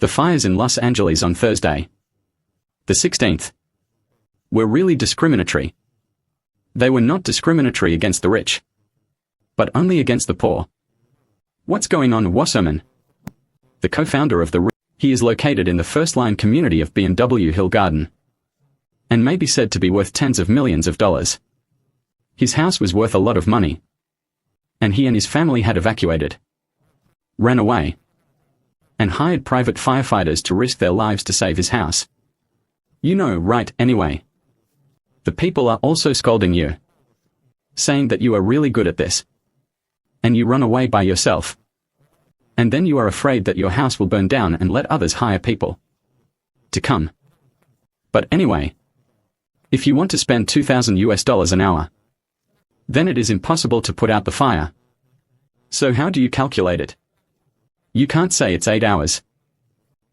The fires in Los Angeles on Thursday, the 16th, were really discriminatory. They were not discriminatory against the rich, but only against the poor. What's going on? Wasserman, the co-founder of he is located in the first-line community of BMW Hill Garden, and may be said to be worth tens of millions of dollars. His house was worth a lot of money, and he and his family had evacuated, ran away, and hired private firefighters to risk their lives to save his house. You know, right? Anyway, the people are also scolding you, saying that you are really good at this, and you run away by yourself, and then you are afraid that your house will burn down and let others hire people to come. But anyway, if you want to spend $2,000 an hour, then it is impossible to put out the fire. So how do you calculate it? You can't say it's 8 hours.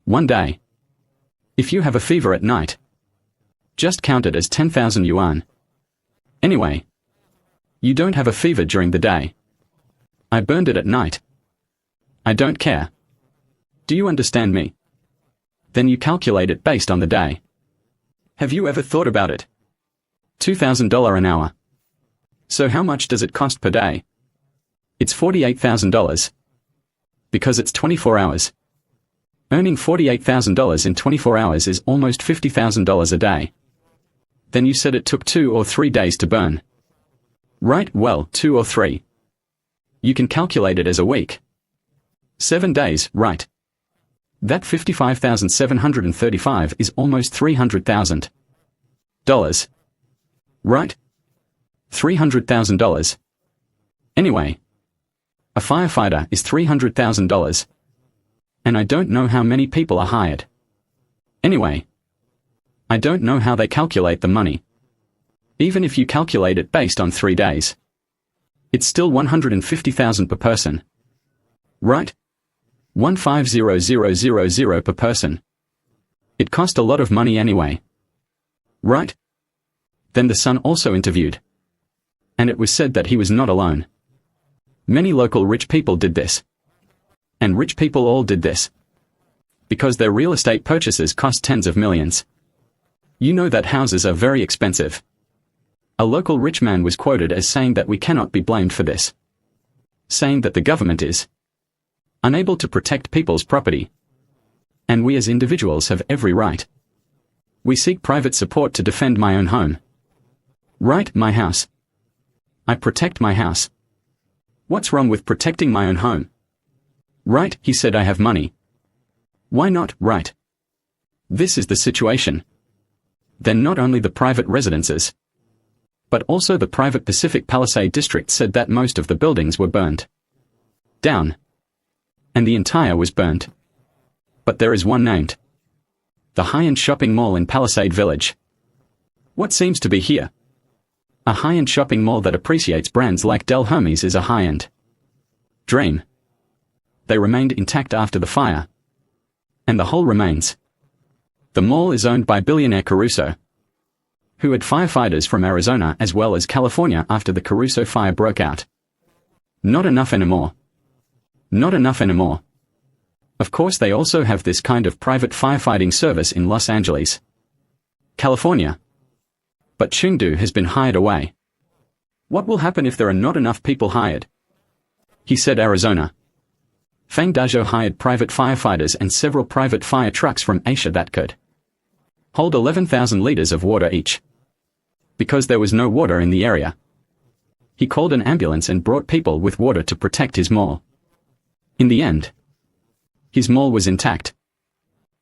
1 day. If you have a fever at night, just count it as 10,000 yuan. Anyway, you don't have a fever during the day. I burned it at night. I don't care. Do you understand me? Then you calculate it based on the day. Have you ever thought about it? $2,000 an hour. So how much does it cost per day? It's $48,000. Because it's 24 hours. Earning $48,000 in 24 hours is almost $50,000 a day. Then you said it took 2 or 3 days to burn. Right, well, 2 or 3. You can calculate it as a week. 7 days, right. That $55,735 is almost $300,000. Right? $300,000. Anyway, a firefighter is $300,000. And I don't know how many people are hired. Anyway, I don't know how they calculate the money. Even if you calculate it based on 3 days, it's still $150,000 per person. Right? 150,000 per person. It cost a lot of money anyway. Right? Then the Sun also interviewed, and it was said that he was not alone. Many local rich people did this. And rich people all did this, because their real estate purchases cost tens of millions. You know that houses are very expensive. A local rich man was quoted as saying that we cannot be blamed for this, saying that the government is unable to protect people's property, and we as individuals have every right. We seek private support to defend my own home. Right, my house. I protect my house. What's wrong with protecting my own home? Right, he said, I have money. Why not? Right. This is the situation. Then not only the private residences, but also the private Pacific Palisade district said that most of the buildings were burned down, and the entire was burned. But there is one named the high-end shopping mall in Palisade Village. What seems to be here? A high-end shopping mall that appreciates brands like Del Hermes is a high-end dream. They remained intact after the fire, and the whole remains. The mall is owned by billionaire Caruso, who had firefighters from Arizona as well as California after the Caruso fire broke out. Not enough anymore. Not enough anymore. Of course they also have this kind of private firefighting service in Los Angeles, California. But Chengdu has been hired away. What will happen if there are not enough people hired? He said Arizona. Fang Dazhou hired private firefighters and several private fire trucks from Asia that could hold 11,000 liters of water each. Because there was no water in the area, he called an ambulance and brought people with water to protect his mall. In the end, his mall was intact.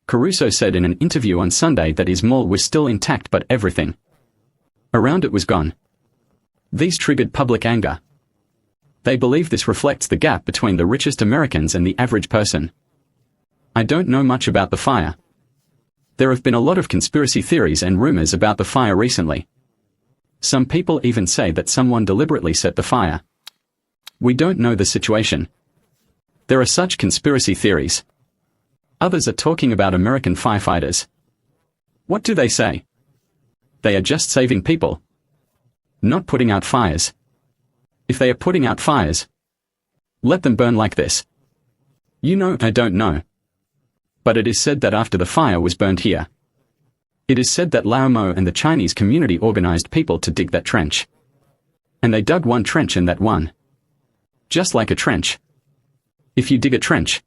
Caruso said in an interview on Sunday that his mall was still intact but everything around it was gone. These triggered public anger. They believe this reflects the gap between the richest Americans and the average person. I don't know much about the fire. There have been a lot of conspiracy theories and rumors about the fire recently. Some people even say that someone deliberately set the fire. We don't know the situation. There are such conspiracy theories. Others are talking about American firefighters. What do they say? They are just saving people, not putting out fires. If they are putting out fires, let them burn like this. You know, I don't know. But it is said that after the fire was burned here, it is said that Lao Mo and the Chinese community organized people to dig that trench. And they dug one trench and that one. Just like a trench. If you dig a trench,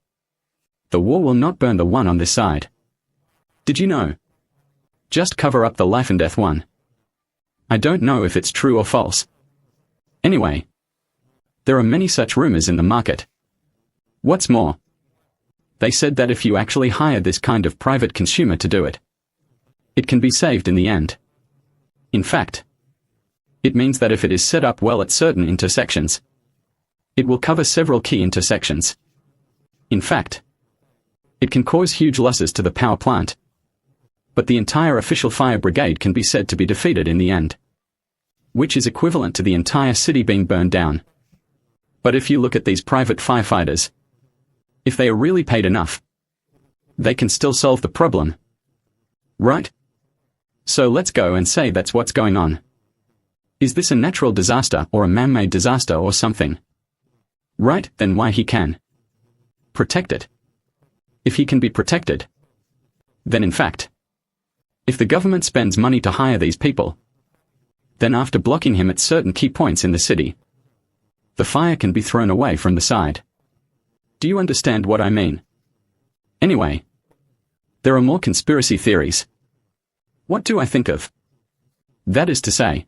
the war will not burn the one on this side. Did you know? Just cover up the life and death one. I don't know if it's true or false. Anyway, there are many such rumors in the market. What's more, they said that if you actually hire this kind of private consumer to do it, it can be saved in the end. In fact, it means that if it is set up well at certain intersections, it will cover several key intersections. In fact, it can cause huge losses to the power plant, but the entire official fire brigade can be said to be defeated in the end, which is equivalent to the entire city being burned down. But if you look at these private firefighters, if they are really paid enough, they can still solve the problem. Right? So let's go and say that's what's going on. Is this a natural disaster or a man-made disaster or something? Right, then why he can protect it? If he can be protected, then in fact, if the government spends money to hire these people, then after blocking him at certain key points in the city, the fire can be thrown away from the side. Do you understand what I mean? Anyway, there are more conspiracy theories. What do I think of? That is to say,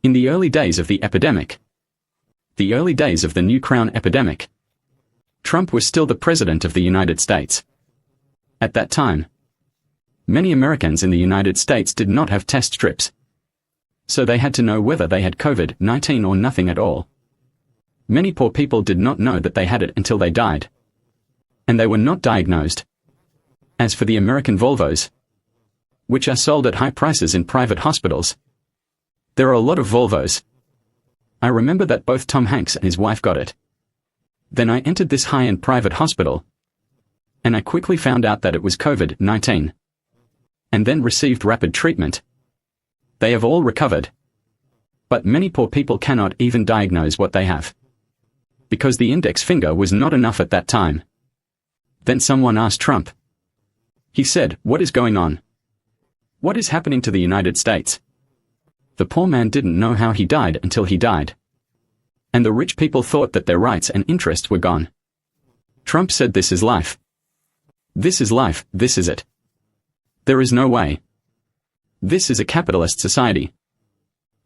in the early days of the epidemic, the early days of the new crown epidemic, Trump was still the president of the United States. At that time, many Americans in the United States did not have test strips, so they had to know whether they had COVID-19 or nothing at all. Many poor people did not know that they had it until they died, and they were not diagnosed. As for the American Volvos, which are sold at high prices in private hospitals, there are a lot of Volvos. I remember that both Tom Hanks and his wife got it. Then I entered this high-end private hospital, and I quickly found out that it was COVID-19, and then received rapid treatment. They have all recovered. But many poor people cannot even diagnose what they have, because the index finger was not enough at that time. Then someone asked Trump. He said, "What is going on? What is happening to the United States?" The poor man didn't know how he died until he died. And the rich people thought that their rights and interests were gone. Trump said, "This is life. This is life, this is it. There is no way. This is a capitalist society."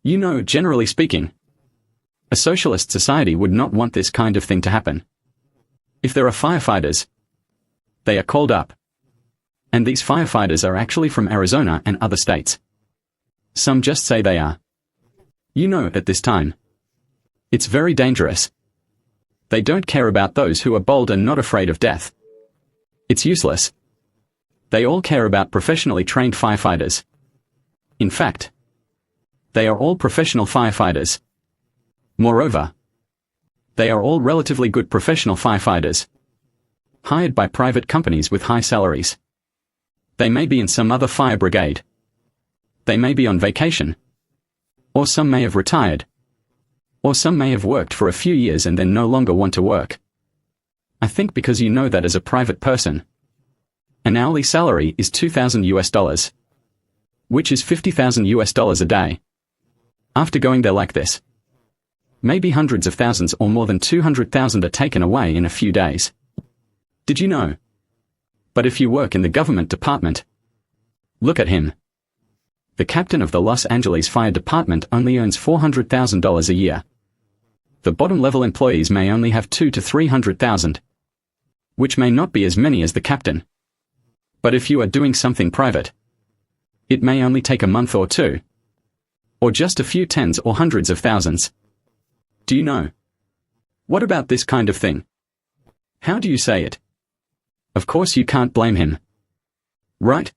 You know, generally speaking, a socialist society would not want this kind of thing to happen. If there are firefighters, they are called up. And these firefighters are actually from Arizona and other states. Some just say they are. You know, at this time, it's very dangerous. They don't care about those who are bold and not afraid of death. It's useless. They all care about professionally trained firefighters. In fact, they are all professional firefighters. Moreover, they are all relatively good professional firefighters, hired by private companies with high salaries. They may be in some other fire brigade. They may be on vacation. Or some may have retired. Or some may have worked for a few years and then no longer want to work. I think because you know that as a private person, an hourly salary is $2,000, which is $50,000 a day. After going there like this, maybe hundreds of thousands or more than 200,000 are taken away in a few days. Did you know? But if you work in the government department, look at him. The captain of the Los Angeles Fire Department only earns $400,000 a year. The bottom-level employees may only have $200,000 to $300,000, which may not be as many as the captain. But if you are doing something private, it may only take a month or two, or just a few tens or hundreds of thousands. Do you know? What about this kind of thing? How do you say it? Of course you can't blame him. Right?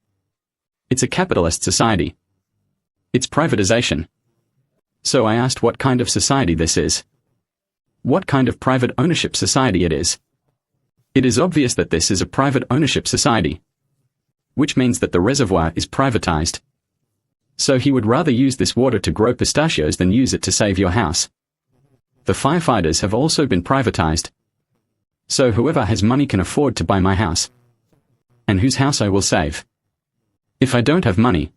It's a capitalist society. It's privatization. So I asked what kind of society this is. What kind of private ownership society it is. It is obvious that this is a private ownership society, which means that the reservoir is privatized. So he would rather use this water to grow pistachios than use it to save your house. The firefighters have also been privatized. So whoever has money can afford to buy my house. And whose house I will save. If I don't have money,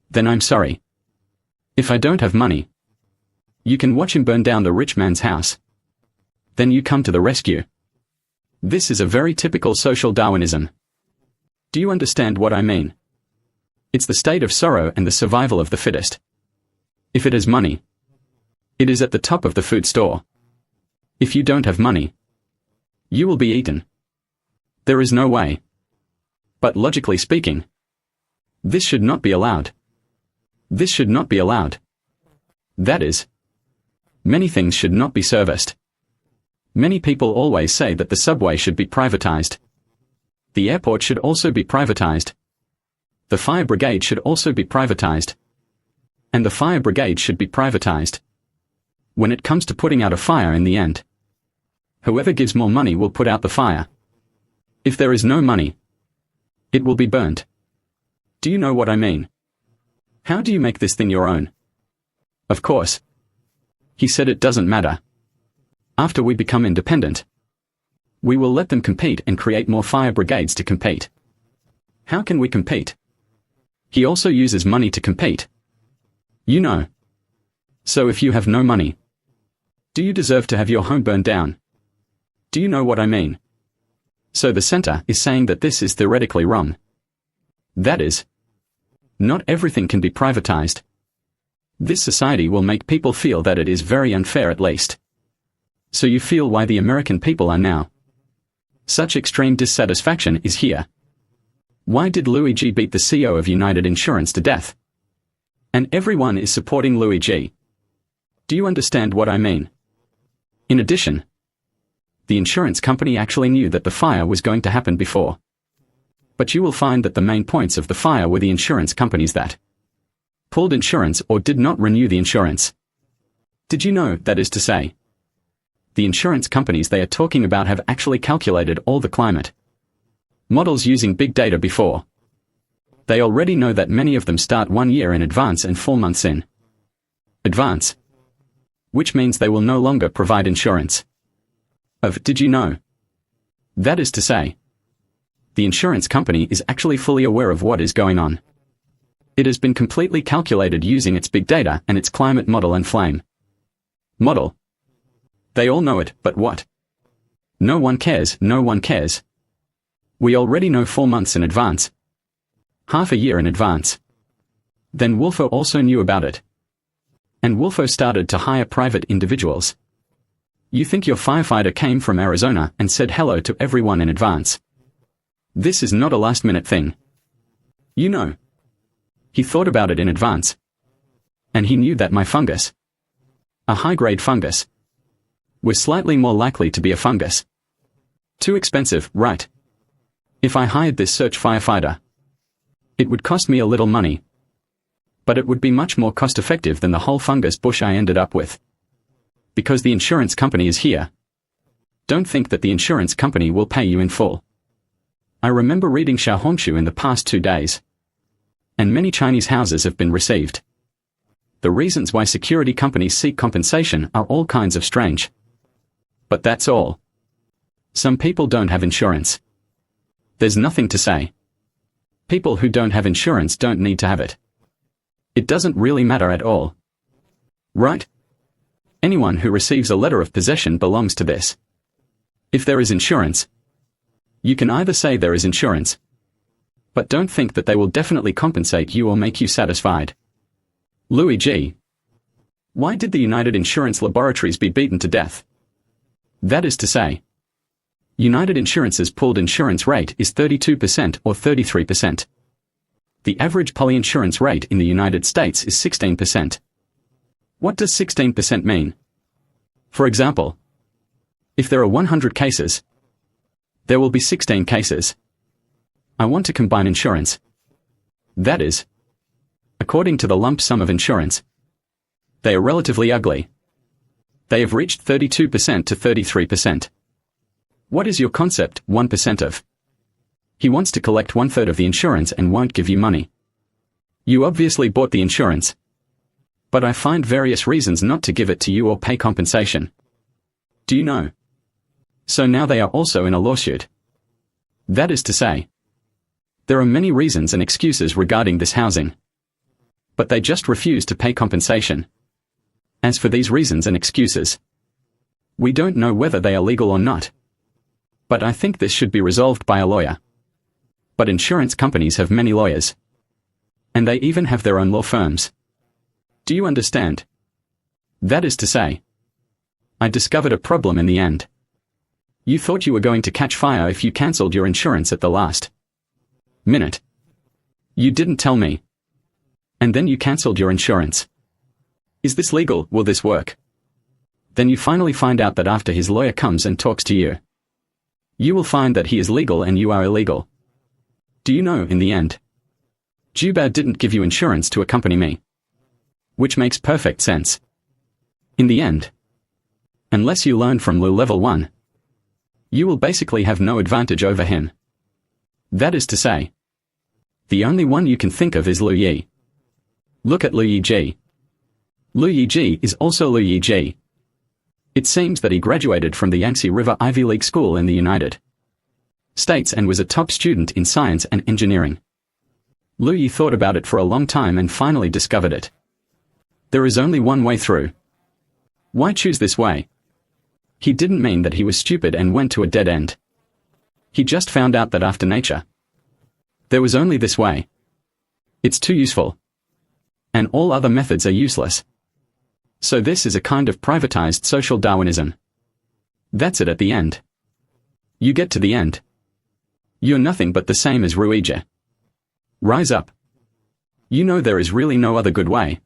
then I'm sorry. If I don't have money, you can watch him burn down the rich man's house. Then you come to the rescue. This is a very typical social Darwinism. Do you understand what I mean? It's the state of sorrow and the survival of the fittest. If it has money, it is at the top of the food store. If you don't have money, you will be eaten. There is no way. But logically speaking, this should not be allowed. This should not be allowed. That is, many things should not be serviced. Many people always say that the subway should be privatized. The airport should also be privatized. The fire brigade should also be privatized. And the fire brigade should be privatized. When it comes to putting out a fire in the end, whoever gives more money will put out the fire. If there is no money, it will be burnt. Do you know what I mean? How do you make this thing your own? Of course. He said it doesn't matter. After we become independent, we will let them compete and create more fire brigades to compete. How can we compete? He also uses money to compete. You know. So if you have no money, do you deserve to have your home burned down? Do you know what I mean? So the center is saying that this is theoretically wrong. That is, not everything can be privatized. This society will make people feel that it is very unfair at least. So you feel why the American people are now. Such extreme dissatisfaction is here. Why did Luigi beat the CEO of United Insurance to death? And everyone is supporting Luigi. Do you understand what I mean? In addition, the insurance company actually knew that the fire was going to happen before. But you will find that the main points of the fire were the insurance companies that pulled insurance or did not renew the insurance. Did you know, that is to say, the insurance companies they are talking about have actually calculated all the climate models using big data before. They already know that many of them start 1 year in advance and 4 months in advance. Which means they will no longer provide insurance. Did you know? That is to say, the insurance company is actually fully aware of what is going on. It has been completely calculated using its big data and its climate model and flame model. They all know it, but what? No one cares, no one cares. We already know 4 months in advance. Half a year in advance. Then Wolfo also knew about it. And Wolfo started to hire private individuals. You think your firefighter came from Arizona and said hello to everyone in advance. This is not a last-minute thing. You know. He thought about it in advance. And he knew that my fungus, a high-grade fungus, was slightly more likely to be a fungus. Too expensive, right? If I hired this search firefighter, it would cost me a little money. But it would be much more cost-effective than the whole fungus bush I ended up with. Because the insurance company is here. Don't think that the insurance company will pay you in full. I remember reading Xiaohongshu in the past 2 days. And many Chinese houses have been received. The reasons why security companies seek compensation are all kinds of strange. But that's all. Some people don't have insurance. There's nothing to say. People who don't have insurance don't need to have it. It doesn't really matter at all. Right? Anyone who receives a letter of possession belongs to this. If there is insurance, you can either say there is insurance, but don't think that they will definitely compensate you or make you satisfied. Luigi. Why did the United Insurance Laboratories be beaten to death? That is to say, United Insurance's pooled insurance rate is 32% or 33%. The average polyinsurance rate in the United States is 16%. What does 16% mean? For example, if there are 100 cases, there will be 16 cases. I want to combine insurance. That is, according to the lump sum of insurance, they are relatively ugly. They have reached 32% to 33%. What is your concept, 1% of? He wants to collect 1/3 of the insurance and won't give you money. You obviously bought the insurance. But I find various reasons not to give it to you or pay compensation. Do you know? So now they are also in a lawsuit. That is to say, There are many reasons and excuses regarding this housing. But they just refuse to pay compensation. As for these reasons and excuses, we don't know whether they are legal or not. But I think this should be resolved by a lawyer. But insurance companies have many lawyers. And they even have their own law firms. Do you understand? That is to say, I discovered a problem in the end. You thought you were going to catch fire if you cancelled your insurance at the last minute. You didn't tell me. And then you cancelled your insurance. Is this legal? Will this work? Then you finally find out that after his lawyer comes and talks to you, you will find that he is legal and you are illegal. Do you know, in the end, Jubal didn't give you insurance to accompany me. Which makes perfect sense. In the end, unless you learn from Lu level 1, you will basically have no advantage over him. That is to say, the only one you can think of is Lu Yi. Look at Lu Yiji. Lu Yiji is also Lu Yiji. It seems that he graduated from the Yangtze River Ivy League School in the United States and was a top student in science and engineering. Lu Yi thought about it for a long time and finally discovered it. There is only one way through. Why choose this way? He didn't mean that he was stupid and went to a dead end. He just found out that after nature, there was only this way. It's too useful. And all other methods are useless. So this is a kind of privatized social Darwinism. That's it at the end. You get to the end. You're nothing but the same as Ruija. Rise up. You know there is really no other good way.